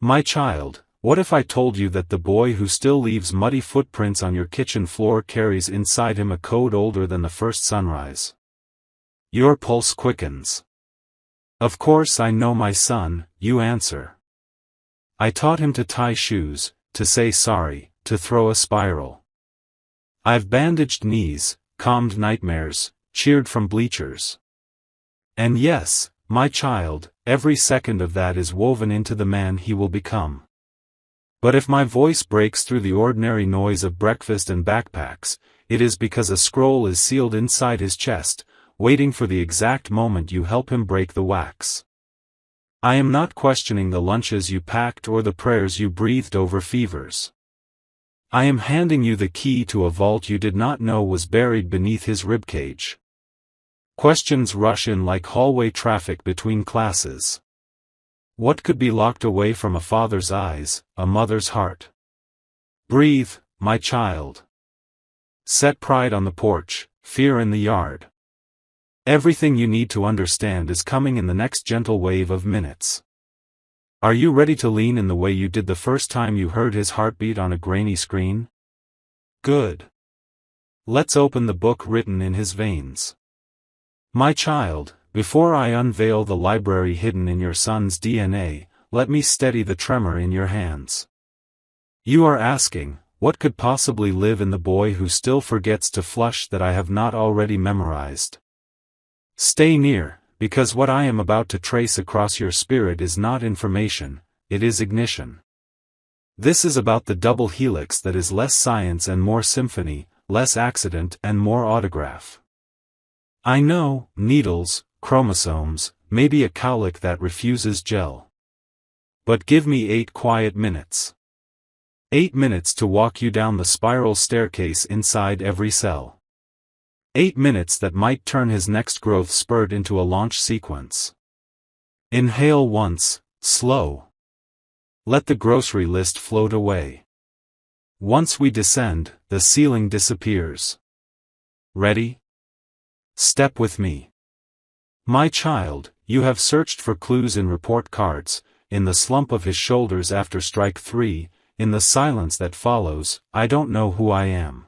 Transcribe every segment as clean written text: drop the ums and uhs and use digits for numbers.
My child, what if I told you that the boy who still leaves muddy footprints on your kitchen floor carries inside him a code older than the first sunrise? Your pulse quickens. Of course I know my son, you answer. I taught him to tie shoes, to say sorry, to throw a spiral. I've bandaged knees, calmed nightmares, cheered from bleachers. And yes, my child, every second of that is woven into the man he will become. But if my voice breaks through the ordinary noise of breakfast and backpacks, it is because a scroll is sealed inside his chest, waiting for the exact moment you help him break the wax. I am not questioning the lunches you packed or the prayers you breathed over fevers. I am handing you the key to a vault you did not know was buried beneath his ribcage. Questions rush in like hallway traffic between classes. What could be locked away from a father's eyes, a mother's heart? Breathe, my child. Set pride on the porch, fear in the yard. Everything you need to understand is coming in the next gentle wave of minutes. Are you ready to lean in the way you did the first time you heard his heartbeat on a grainy screen? Good. Let's open the book written in his veins. My child, before I unveil the library hidden in your son's DNA, let me steady the tremor in your hands. You are asking, what could possibly live in the boy who still forgets to flush that I have not already memorized? Stay near, because what I am about to trace across your spirit is not information, it is ignition. This is about the double helix that is less science and more symphony, less accident and more autograph. I know, needles, chromosomes, maybe a cowlick that refuses gel. But give me 8 quiet minutes. 8 minutes to walk you down the spiral staircase inside every cell. 8 minutes that might turn his next growth spurt into a launch sequence. Inhale once, slow. Let the grocery list float away. Once we descend, the ceiling disappears. Ready? Step with me. My child, you have searched for clues in report cards, in the slump of his shoulders after strike 3, in the silence that follows, I don't know who I am.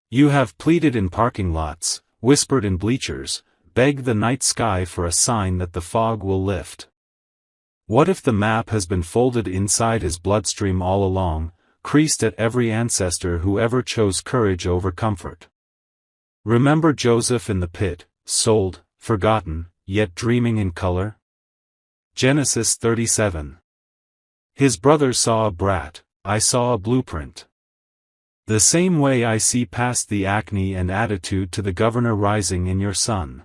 You have pleaded in parking lots, whispered in bleachers, begged the night sky for a sign that the fog will lift. What if the map has been folded inside his bloodstream all along, creased at every ancestor who ever chose courage over comfort? Remember Joseph in the pit, sold, forgotten, yet dreaming in color? Genesis 37. His brothers saw a brat, I saw a blueprint. The same way I see past the acne and attitude to the governor rising in your son.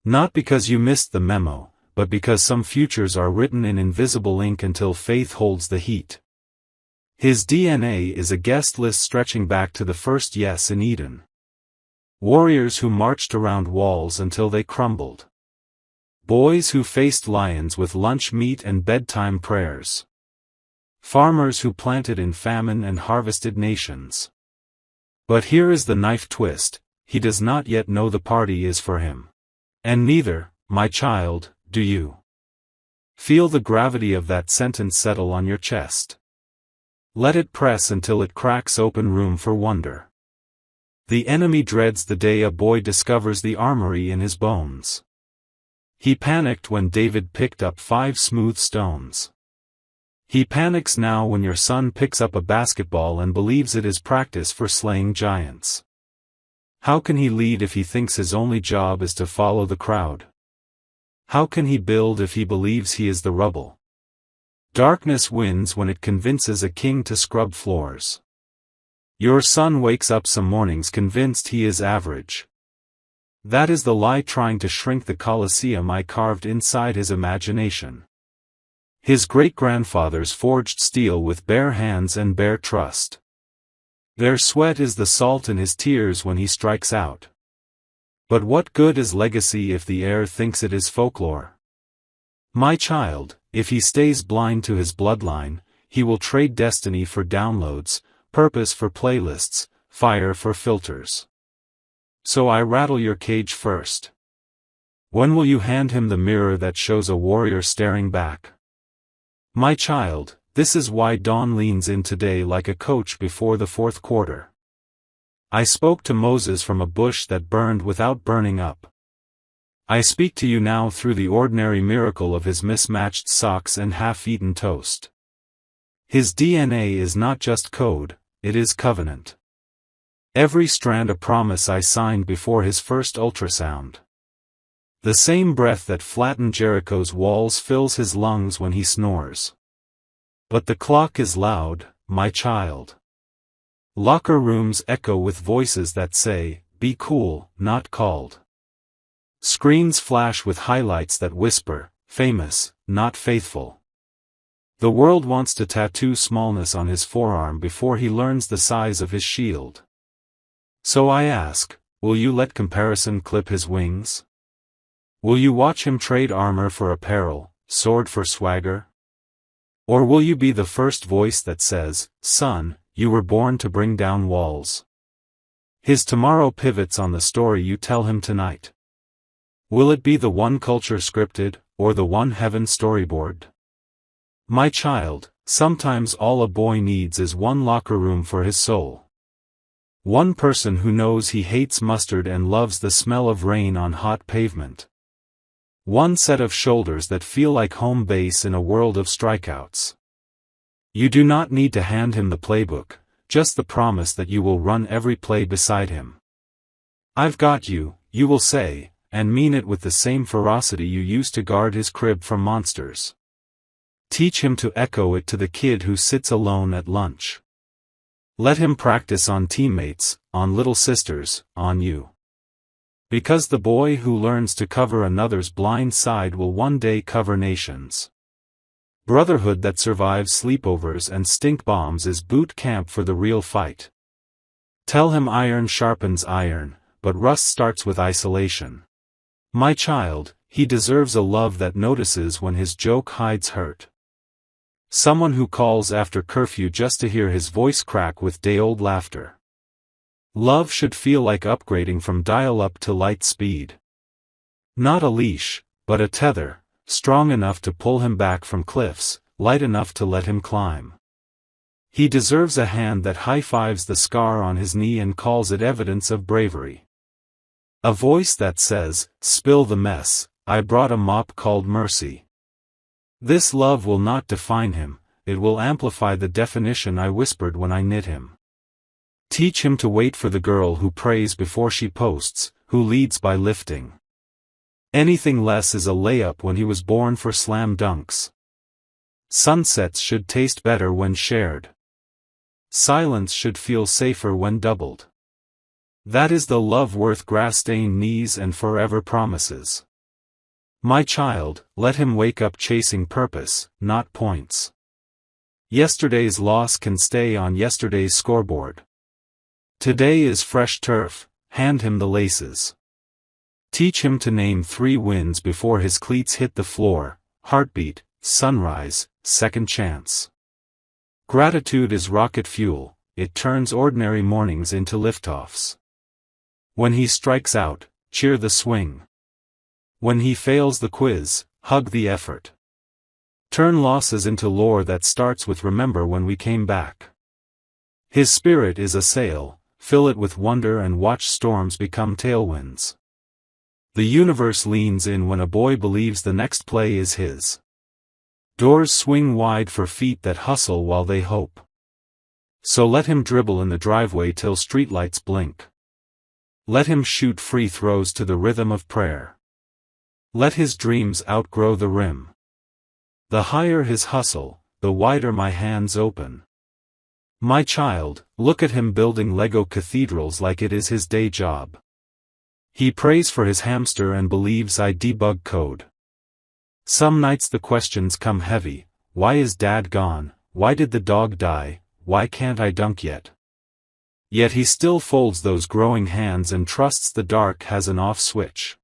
Not because you missed the memo, but because some futures are written in invisible ink until faith holds the heat. His DNA is a guest list stretching back to the first yes in Eden. Warriors who marched around walls until they crumbled. Boys who faced lions with lunch meat and bedtime prayers. Farmers who planted in famine and harvested nations. But here is the knife twist, he does not yet know the party is for him. And neither, my child, do you. Feel the gravity of that sentence settle on your chest. Let it press until it cracks open room for wonder. The enemy dreads the day a boy discovers the armory in his bones. He panicked when David picked up 5 smooth stones. He panics now when your son picks up a basketball and believes it is practice for slaying giants. How can he lead if he thinks his only job is to follow the crowd? How can he build if he believes he is the rubble? Darkness wins when it convinces a king to scrub floors. Your son wakes up some mornings convinced he is average. That is the lie trying to shrink the Colosseum I carved inside his imagination. His great-grandfathers forged steel with bare hands and bare trust. Their sweat is the salt in his tears when he strikes out. But what good is legacy if the heir thinks it is folklore? My child, if he stays blind to his bloodline, he will trade destiny for downloads, purpose for playlists, fire for filters. So I rattle your cage first. When will you hand him the mirror that shows a warrior staring back? My child, this is why Dawn leans in today like a coach before the fourth quarter. I spoke to Moses from a bush that burned without burning up. I speak to you now through the ordinary miracle of his mismatched socks and half-eaten toast. His DNA is not just code, it is covenant. Every strand a promise I signed before his first ultrasound. The same breath that flattened Jericho's walls fills his lungs when he snores. But the clock is loud, my child. Locker rooms echo with voices that say, be cool, not called. Screens flash with highlights that whisper, famous, not faithful. The world wants to tattoo smallness on his forearm before he learns the size of his shield. So I ask, will you let comparison clip his wings? Will you watch him trade armor for apparel, sword for swagger? Or will you be the first voice that says, son, you were born to bring down walls? His tomorrow pivots on the story you tell him tonight. Will it be the one culture scripted, or the one heaven storyboard? My child, sometimes all a boy needs is one locker room for his soul. One person who knows he hates mustard and loves the smell of rain on hot pavement. One set of shoulders that feel like home base in a world of strikeouts. You do not need to hand him the playbook, just the promise that you will run every play beside him. I've got you, you will say, and mean it with the same ferocity you used to guard his crib from monsters. Teach him to echo it to the kid who sits alone at lunch. Let him practice on teammates, on little sisters, on you. Because the boy who learns to cover another's blind side will one day cover nations. Brotherhood that survives sleepovers and stink bombs is boot camp for the real fight. Tell him iron sharpens iron, but rust starts with isolation. My child, he deserves a love that notices when his joke hides hurt. Someone who calls after curfew just to hear his voice crack with day-old laughter. Love should feel like upgrading from dial-up to light speed. Not a leash, but a tether, strong enough to pull him back from cliffs, light enough to let him climb. He deserves a hand that high-fives the scar on his knee and calls it evidence of bravery. A voice that says, spill the mess, I brought a mop called mercy. This love will not define him, it will amplify the definition I whispered when I knit him. Teach him to wait for the girl who prays before she posts, who leads by lifting. Anything less is a layup when he was born for slam dunks. Sunsets should taste better when shared. Silence should feel safer when doubled. That is the love worth grass-stained knees and forever promises. My child, let him wake up chasing purpose, not points. Yesterday's loss can stay on yesterday's scoreboard. Today is fresh turf, hand him the laces. Teach him to name 3 wins before his cleats hit the floor: heartbeat, sunrise, second chance. Gratitude is rocket fuel, it turns ordinary mornings into liftoffs. When he strikes out, cheer the swing. When he fails the quiz, hug the effort. Turn losses into lore that starts with remember when we came back. His spirit is a sail, fill it with wonder and watch storms become tailwinds. The universe leans in when a boy believes the next play is his. Doors swing wide for feet that hustle while they hope. So let him dribble in the driveway till streetlights blink. Let him shoot free throws to the rhythm of prayer. Let his dreams outgrow the rim. The higher his hustle, the wider my hands open. My child, look at him building Lego cathedrals like it is his day job. He prays for his hamster and believes I debug code. Some nights the questions come heavy: why is dad gone, why did the dog die, why can't I dunk yet? Yet he still folds those growing hands and trusts the dark has an off switch.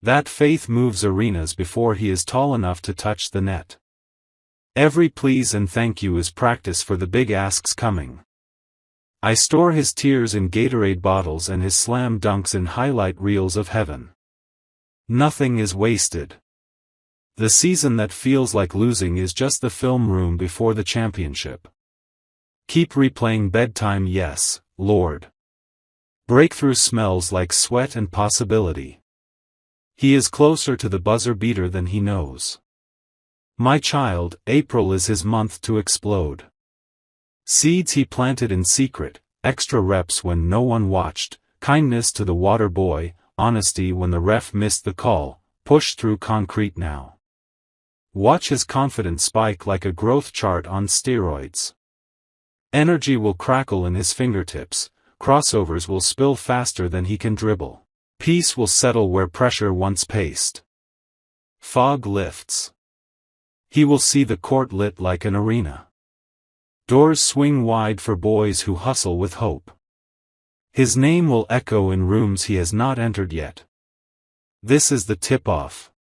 That faith moves arenas before he is tall enough to touch the net. Every please and thank you is practice for the big asks coming. I store his tears in Gatorade bottles and his slam dunks in highlight reels of heaven. Nothing is wasted. The season that feels like losing is just the film room before the championship. Keep replaying bedtime, yes, Lord. Breakthrough smells like sweat and possibility. He is closer to the buzzer beater than he knows. My child, April is his month to explode. Seeds he planted in secret, extra reps when no one watched, kindness to the water boy, honesty when the ref missed the call, push through concrete now. Watch his confidence spike like a growth chart on steroids. Energy will crackle in his fingertips, crossovers will spill faster than he can dribble. Peace will settle where pressure once paced. Fog lifts. He will see the court lit like an arena. Doors swing wide for boys who hustle with hope. His name will echo in rooms he has not entered yet. This is the tip-off.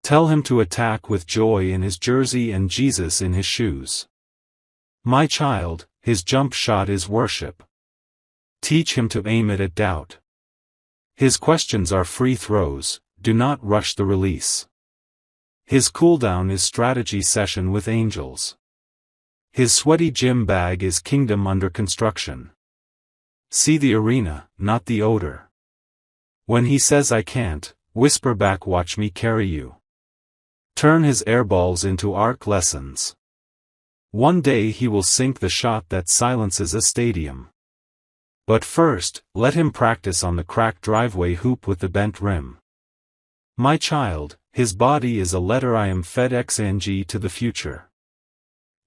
Tell him to attack with joy in his jersey and Jesus in his shoes. My child, his jump shot is worship. Teach him to aim it at doubt. His questions are free throws, do not rush the release. His cooldown is strategy session with angels. His sweaty gym bag is kingdom under construction. See the arena, not the odor. When he says I can't, whisper back, watch me carry you. Turn his airballs into arc lessons. One day he will sink the shot that silences a stadium. But first, let him practice on the cracked driveway hoop with the bent rim. My child, his body is a letter I am FedExing to the future.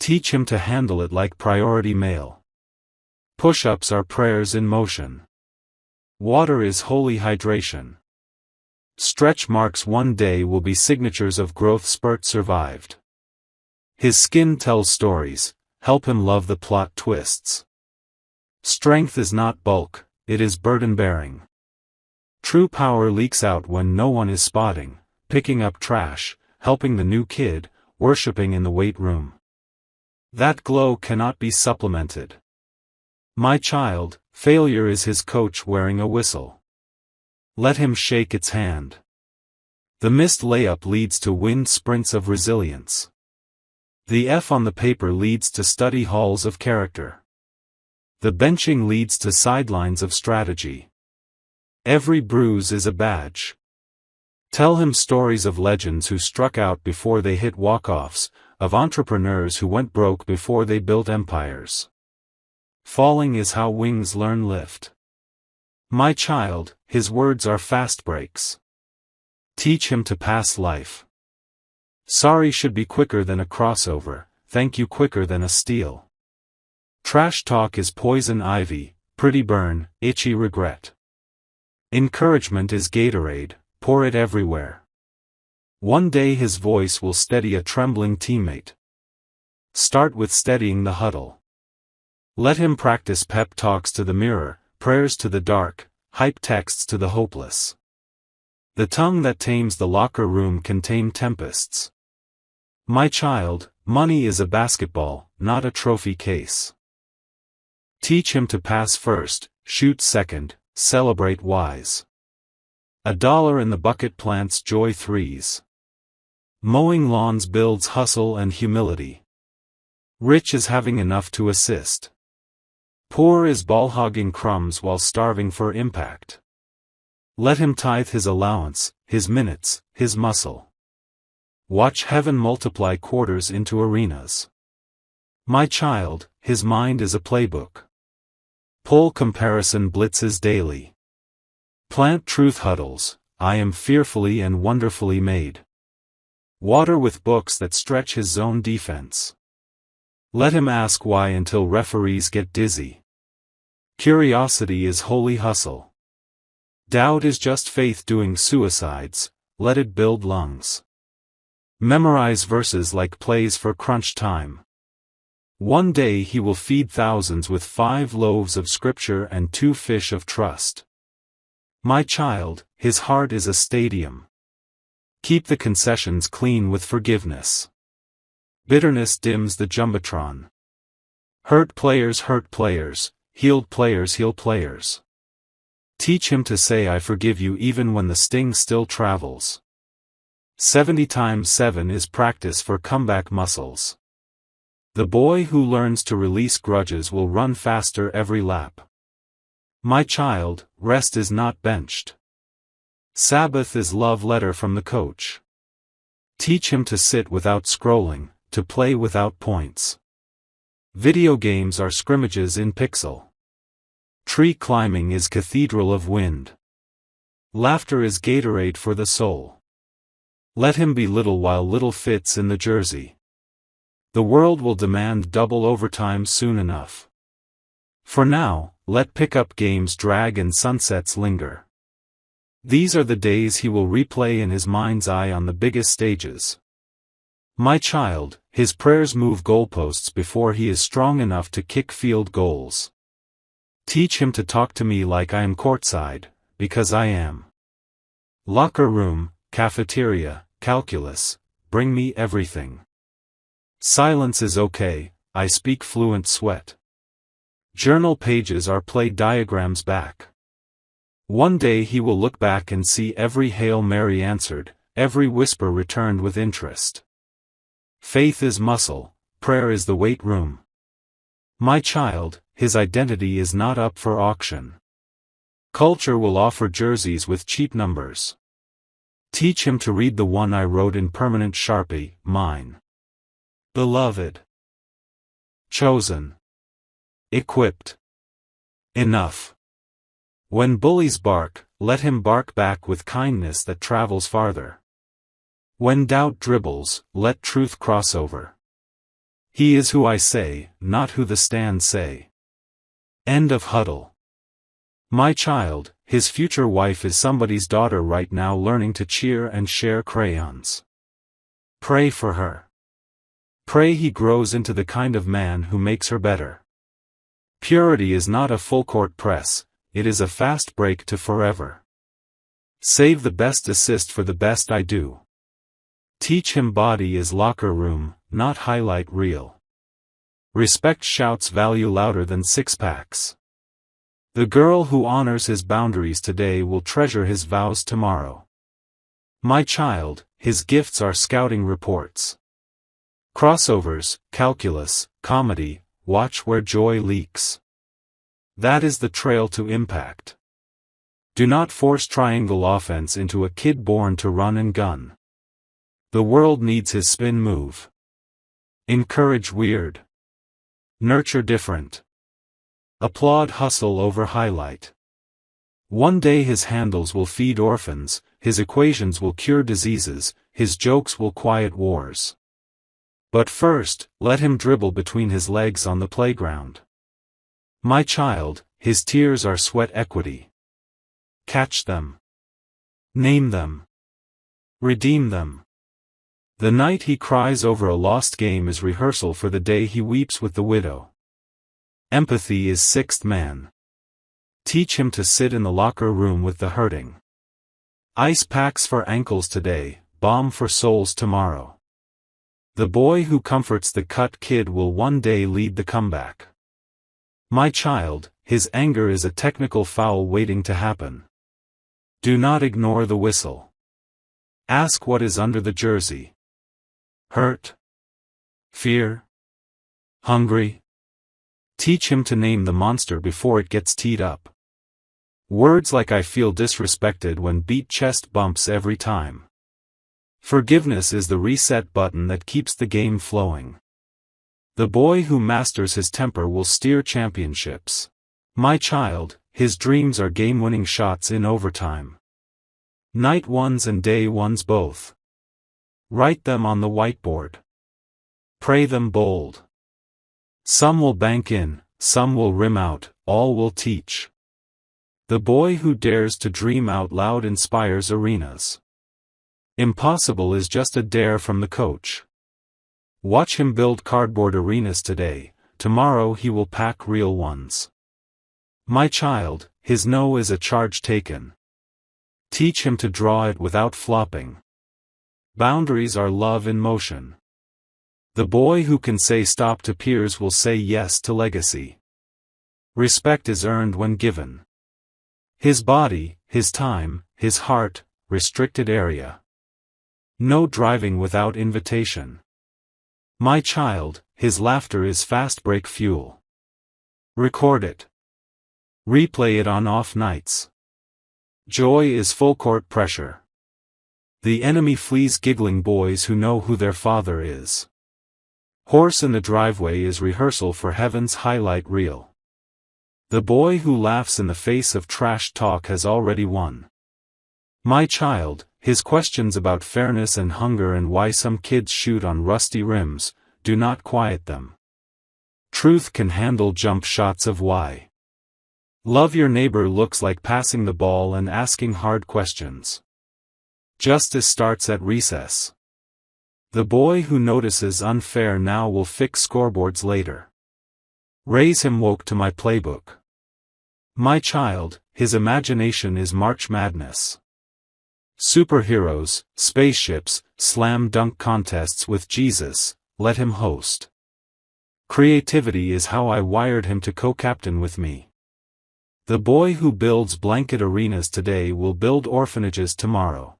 Teach him to handle it like priority mail. Push-ups are prayers in motion. Water is holy hydration. Stretch marks one day will be signatures of growth spurt survived. His skin tells stories, help him love the plot twists. Strength is not bulk, it is burden-bearing. True power leaks out when no one is spotting, picking up trash, helping the new kid, worshipping in the weight room. That glow cannot be supplemented. My child, failure is his coach wearing a whistle. Let him shake its hand. The missed layup leads to wind sprints of resilience. The F on the paper leads to study halls of character. The benching leads to sidelines of strategy. Every bruise is a badge. Tell him stories of legends who struck out before they hit walk-offs, of entrepreneurs who went broke before they built empires. Falling is how wings learn lift. My child, his words are fast breaks. Teach him to pass life. Sorry should be quicker than a crossover, thank you quicker than a steal. Trash talk is poison ivy, pretty burn, itchy regret. Encouragement is Gatorade, pour it everywhere. One day his voice will steady a trembling teammate. Start with steadying the huddle. Let him practice pep talks to the mirror, prayers to the dark, hype texts to the hopeless. The tongue that tames the locker room can tame tempests. My child, money is a basketball, not a trophy case. Teach him to pass first, shoot second, celebrate wise. $1 in the bucket plants joy threes. Mowing lawns builds hustle and humility. Rich is having enough to assist. Poor is ball-hogging crumbs while starving for impact. Let him tithe his allowance, his minutes, his muscle. Watch heaven multiply quarters into arenas. My child, his mind is a playbook. Pull comparison blitzes daily. Plant truth huddles, I am fearfully and wonderfully made. Water with books that stretch his zone defense. Let him ask why until referees get dizzy. Curiosity is holy hustle. Doubt is just faith doing suicides, let it build lungs. Memorize verses like plays for crunch time. One day he will feed thousands with 5 loaves of scripture and 2 fish of trust. My child, his heart is a stadium. Keep the concessions clean with forgiveness. Bitterness dims the jumbotron. Hurt players, healed players heal players. Teach him to say I forgive you even when the sting still travels. 70 times 7 is practice for comeback muscles. The boy who learns to release grudges will run faster every lap. My child, rest is not benched. Sabbath is love letter from the coach. Teach him to sit without scrolling, to play without points. Video games are scrimmages in pixel. Tree climbing is cathedral of wind. Laughter is Gatorade for the soul. Let him be little while little fits in the jersey. The world will demand double overtime soon enough. For now, let pickup games drag and sunsets linger. These are the days he will replay in his mind's eye on the biggest stages. My child, his prayers move goalposts before he is strong enough to kick field goals. Teach him to talk to me like I am courtside, because I am. Locker room, cafeteria, calculus, bring me everything. Silence is okay, I speak fluent sweat. Journal pages are play diagrams back. One day he will look back and see every Hail Mary answered, every whisper returned with interest. Faith is muscle, prayer is the weight room. My child, his identity is not up for auction. Culture will offer jerseys with cheap numbers. Teach him to read the one I wrote in permanent Sharpie, mine. Beloved. Chosen. Equipped. Enough. When bullies bark, let him bark back with kindness that travels farther. When doubt dribbles, let truth cross over. He is who I say, not who the stands say. End of huddle. My child, his future wife is somebody's daughter right now learning to cheer and share crayons. Pray for her. Pray he grows into the kind of man who makes her better. Purity is not a full-court press, it is a fast break to forever. Save the best assist for the best I do. Teach him body is locker room, not highlight reel. Respect shouts value louder than six-packs. The girl who honors his boundaries today will treasure his vows tomorrow. My child, his gifts are scouting reports. Crossovers, calculus, comedy, watch where joy leaks. That is the trail to impact. Do not force triangle offense into a kid born to run and gun. The world needs his spin move. Encourage weird. Nurture different. Applaud hustle over highlight. One day his handles will feed orphans, his equations will cure diseases, his jokes will quiet wars. But first, let him dribble between his legs on the playground. My child, his tears are sweat equity. Catch them. Name them. Redeem them. The night he cries over a lost game is rehearsal for the day he weeps with the widow. Empathy is sixth man. Teach him to sit in the locker room with the hurting. Ice packs for ankles today, balm for souls tomorrow. The boy who comforts the cut kid will one day lead the comeback. My child, his anger is a technical foul waiting to happen. Do not ignore the whistle. Ask what is under the jersey. Hurt? Fear? Hungry? Teach him to name the monster before it gets teed up. Words like I feel disrespected when beat chest bumps every time. Forgiveness is the reset button that keeps the game flowing. The boy who masters his temper will steer championships. My child, his dreams are game-winning shots in overtime. Night ones and day ones both. Write them on the whiteboard. Pray them bold. Some will bank in, some will rim out, all will teach. The boy who dares to dream out loud inspires arenas. Impossible is just a dare from the coach. Watch him build cardboard arenas today, tomorrow he will pack real ones. My child, his no is a charge taken. Teach him to draw it without flopping. Boundaries are love in motion. The boy who can say stop to peers will say yes to legacy. Respect is earned when given. His body, his time, his heart, restricted area. No driving without invitation. My child, his laughter is fast break fuel. Record it. Replay it on off nights. Joy is full court pressure. The enemy flees giggling boys who know who their father is. Horse in the driveway is rehearsal for heaven's highlight reel. The boy who laughs in the face of trash talk has already won. My child, his questions about fairness and hunger and why some kids shoot on rusty rims, do not quiet them. Truth can handle jump shots of why. Love your neighbor looks like passing the ball and asking hard questions. Justice starts at recess. The boy who notices unfair now will fix scoreboards later. Raise him woke to my playbook. My child, his imagination is March Madness. Superheroes, spaceships, slam dunk contests with Jesus, let him host. Creativity is how I wired him to co-captain with me. The boy who builds blanket arenas today will build orphanages tomorrow.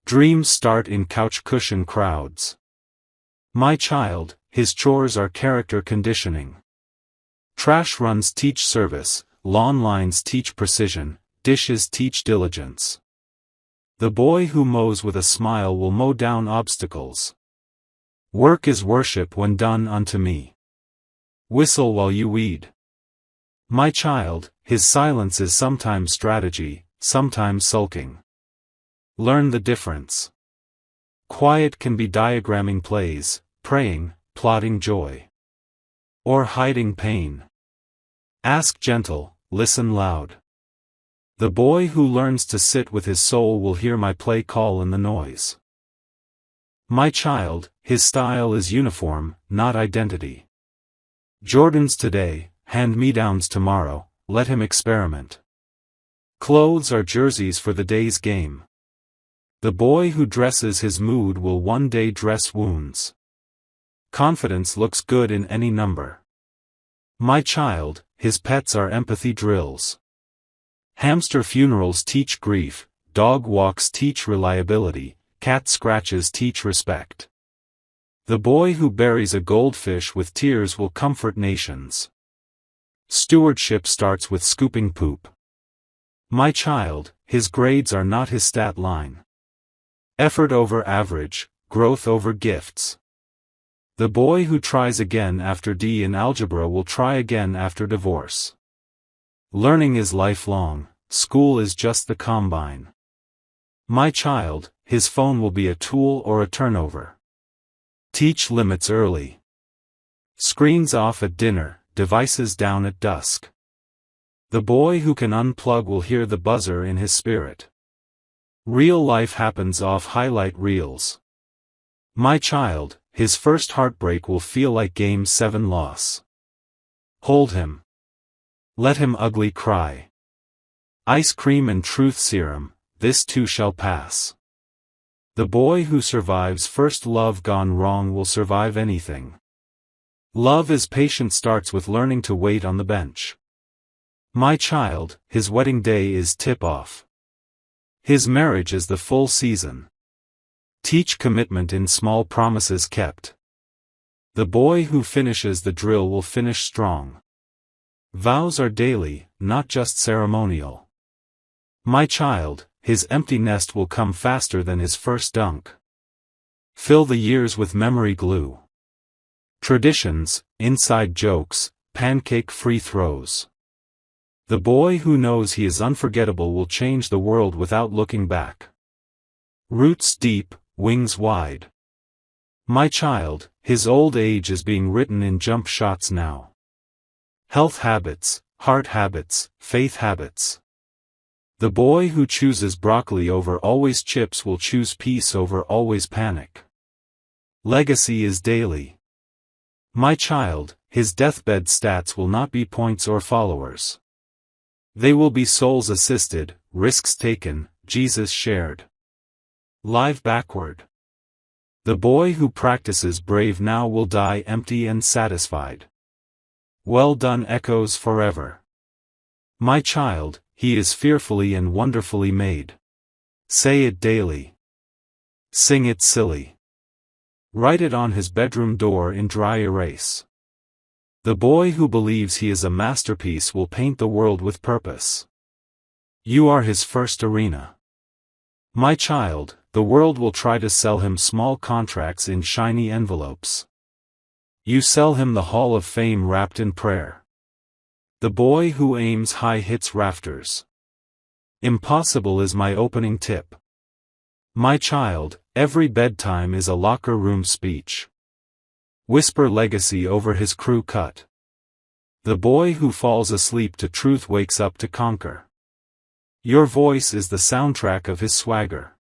Dreams start in couch cushion crowds. My child, his chores are character conditioning. Trash runs teach service, lawn lines teach precision, dishes teach diligence. The boy who mows with a smile will mow down obstacles. Work is worship when done unto me. Whistle while you weed. My child, his silence is sometimes strategy, sometimes sulking. Learn the difference. Quiet can be diagramming plays, praying, plotting joy. Or hiding pain. Ask gentle, listen loud. The boy who learns to sit with his soul will hear my play call in the noise. My child, his style is uniform, not identity. Jordans today, hand-me-downs tomorrow, let him experiment. Clothes are jerseys for the day's game. The boy who dresses his mood will one day dress wounds. Confidence looks good in any number. My child, his pets are empathy drills. Hamster funerals teach grief, dog walks teach reliability, cat scratches teach respect. The boy who buries a goldfish with tears will comfort nations. Stewardship starts with scooping poop. My child, his grades are not his stat line. Effort over average, growth over gifts. The boy who tries again after D in algebra will try again after divorce. Learning is lifelong, school is just the combine. My child, his phone will be a tool or a turnover. Teach limits early. Screens off at dinner, devices down at dusk. The boy who can unplug will hear the buzzer in his spirit. Real life happens off highlight reels. My child, his first heartbreak will feel like Game 7 loss. Hold him. Let him ugly cry. Ice cream and truth serum, this too shall pass. The boy who survives first love gone wrong will survive anything. Love is patient starts with learning to wait on the bench. My child, his wedding day is tip-off. His marriage is the full season. Teach commitment in small promises kept. The boy who finishes the drill will finish strong. Vows are daily, not just ceremonial. My child, his empty nest will come faster than his first dunk. Fill the years with memory glue. Traditions, inside jokes, pancake free throws. The boy who knows he is unforgettable will change the world without looking back. Roots deep, wings wide. My child, his old age is being written in jump shots now. Health habits, heart habits, faith habits. The boy who chooses broccoli over always chips will choose peace over always panic. Legacy is daily. My child, his deathbed stats will not be points or followers. They will be souls assisted, risks taken, Jesus shared. Live backward. The boy who practices brave now will die empty and satisfied. Well done echoes forever. My child, he is fearfully and wonderfully made. Say it daily. Sing it silly. Write it on his bedroom door in dry erase. The boy who believes he is a masterpiece will paint the world with purpose. You are his first arena. My child, the world will try to sell him small contracts in shiny envelopes. You sell him the Hall of Fame wrapped in prayer. The boy who aims high hits rafters. Impossible is my opening tip. My child, every bedtime is a locker room speech. Whisper legacy over his crew cut. The boy who falls asleep to truth wakes up to conquer. Your voice is the soundtrack of his swagger.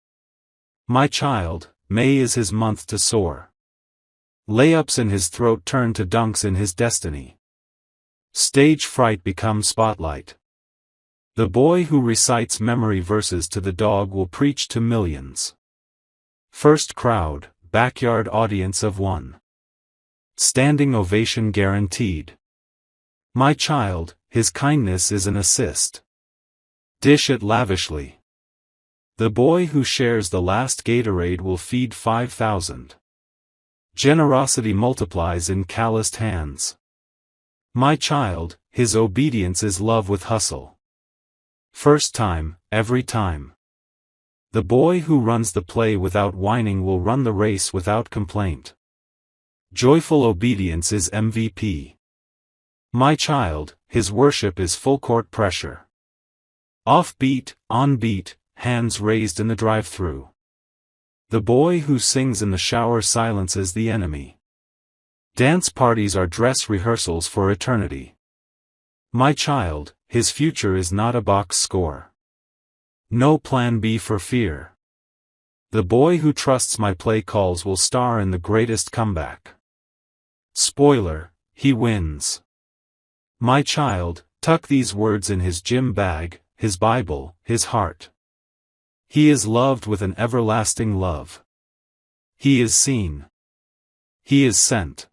My child, May is his month to soar. Layups in his throat turn to dunks in his destiny. Stage fright becomes spotlight. The boy who recites memory verses to the dog will preach to millions. First crowd, backyard audience of one. Standing ovation guaranteed. My child, his kindness is an assist. Dish it lavishly. The boy who shares the last Gatorade will feed 5,000. Generosity multiplies in calloused hands. My child, his obedience is love with hustle. First time, every time. The boy who runs the play without whining will run the race without complaint. Joyful obedience is MVP. My child, his worship is full court pressure. Off beat, on beat, hands raised in the drive-thru. The boy who sings in the shower silences the enemy. Dance parties are dress rehearsals for eternity. My child, his future is not a box score. No plan B for fear. The boy who trusts my play calls will star in the greatest comeback. Spoiler, he wins. My child, tuck these words in his gym bag, his Bible, his heart. He is loved with an everlasting love. He is seen. He is sent.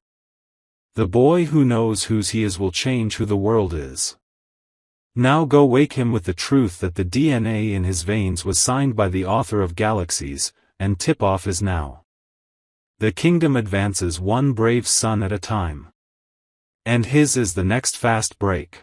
The boy who knows whose he is will change who the world is. Now go wake him with the truth that the DNA in his veins was signed by the author of galaxies, and tip-off is now. The kingdom advances one brave son at a time. And his is the next fast break.